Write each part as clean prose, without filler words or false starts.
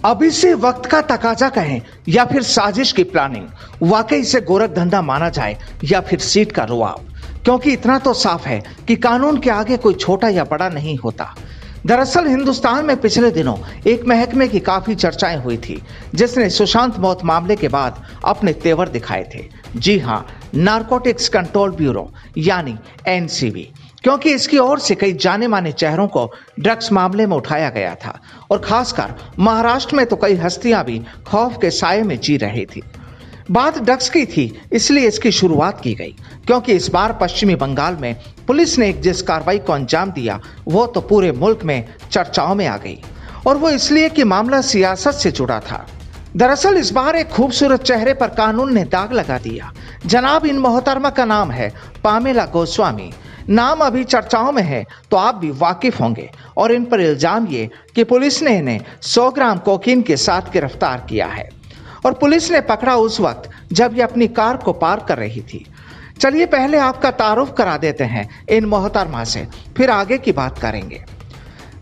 अब इसे वक्त का तकाजा कहें या फिर साजिश की प्लानिंग, वाकई इसे गोरख धंधा माना जाए या फिर सीट का रुआब, क्योंकि इतना तो साफ है कि कानून के आगे कोई छोटा या बड़ा नहीं होता। दरअसल हिंदुस्तान में पिछले दिनों एक महकमे की काफी चर्चाएं हुई थी, जिसने सुशांत मौत मामले के बाद अपने तेवर दिखाए थे। जी हां, नारकोटिक्स कंट्रोल ब्यूरो यानी एनसीबी, क्योंकि इसकी ओर से कई जाने माने चेहरों को ड्रग्स मामले में उठाया गया था और खासकर महाराष्ट्र में तो कई हस्तियां भी खौफ के साये में जी रही थी। बात ड्रग्स की थी, इसलिए इसकी शुरुआत की गई, क्योंकि इस बार पश्चिमी बंगाल में पुलिस ने एक जिस कार्रवाई को अंजाम दिया वो तो पूरे मुल्क में चर्चाओं में आ गई, और वो इसलिए कि मामला सियासत से जुड़ा था। दरअसल इस बार एक खूबसूरत चेहरे पर कानून ने दाग लगा दिया। जनाब, इन मोहतरमा का नाम है पामेला गोस्वामी। नाम अभी चर्चाओं में है तो आप भी वाकिफ होंगे, और इन पर इल्जाम ये कि पुलिस ने इन्हें 100 ग्राम कोकीन के साथ गिरफ्तार किया है, और पुलिस ने पकड़ा उस वक्त जब ये अपनी कार को पार्क कर रही थी। चलिए पहले आपका तारुफ करा देते हैं इन मोहतरमा से, फिर आगे की बात करेंगे।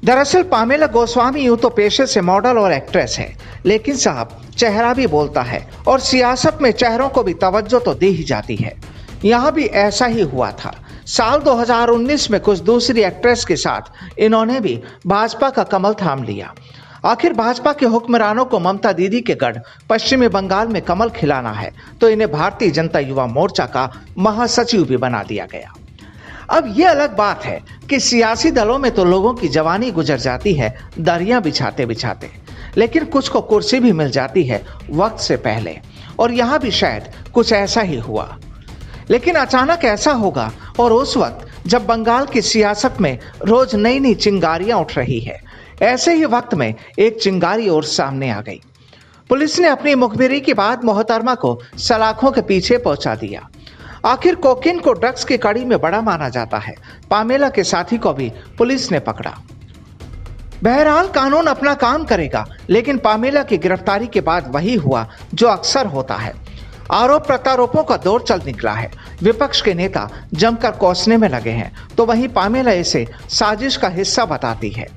दरअसल पामेला गोस्वामी यूं तो पेशे से मॉडल और एक्ट्रेस है, लेकिन साहब चेहरा भी बोलता है, और सियासत में चेहरों को भी तवज्जो तो दी ही जाती है। यहाँ भी ऐसा ही हुआ था। साल 2019 में कुछ दूसरी एक्ट्रेस के साथ इन्होंने भी भाजपा का कमल थाम लिया। आखिर भाजपा के हुक्मरानों को ममता दीदी के गढ़ पश्चिमी बंगाल में कमल खिलाना है, तो इन्हें भारतीय जनता युवा मोर्चा का महासचिव भी बना दिया गया। अब ये अलग बात है कि सियासी दलों में तो लोगों की जवानी गुजर जाती है दरियां बिछाते बिछाते, लेकिन कुछ को कुर्सी भी मिल जाती है वक्त से पहले, और यहाँ भी शायद कुछ ऐसा ही हुआ। लेकिन अचानक ऐसा होगा, और उस वक्त जब बंगाल की सियासत में रोज नई नई चिंगारियां उठ रही है, ऐसे ही वक्त में एक चिंगारी और सामने आ गई। पुलिस ने अपनी मुखबिरी के बाद मोहतरमा को सलाखों के पीछे पहुंचा दिया। आखिर कोकीन को ड्रग्स की कड़ी में बड़ा माना जाता है। पामेला के साथी को भी पुलिस ने पकड़ा। बहरहाल कानून अपना काम करेगा, लेकिन पामेला की गिरफ्तारी के बाद वही हुआ जो अक्सर होता है। आरोप प्रत्यारोपों का दौर चल निकला है। विपक्ष के नेता जमकर कोसने में लगे हैं, तो वहीं पामेला इसे साजिश का हिस्सा बताती है।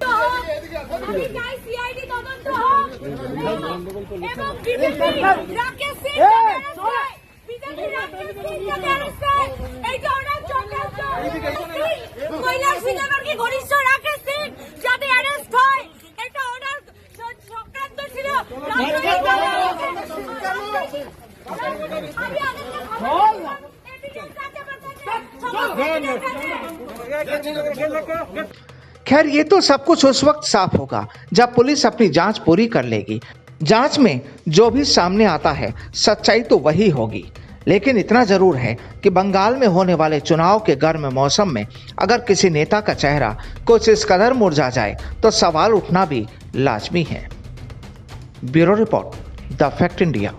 खैर, ये तो सब कुछ उस वक्त साफ होगा जब पुलिस अपनी जांच पूरी कर लेगी। जांच में जो भी सामने आता है सच्चाई तो वही होगी। लेकिन इतना जरूर है कि बंगाल में होने वाले चुनाव के गर्म मौसम में अगर किसी नेता का चेहरा कुछ इस कदर मुरझा जाए तो सवाल उठना भी लाजमी है। Bureau report, the fact India.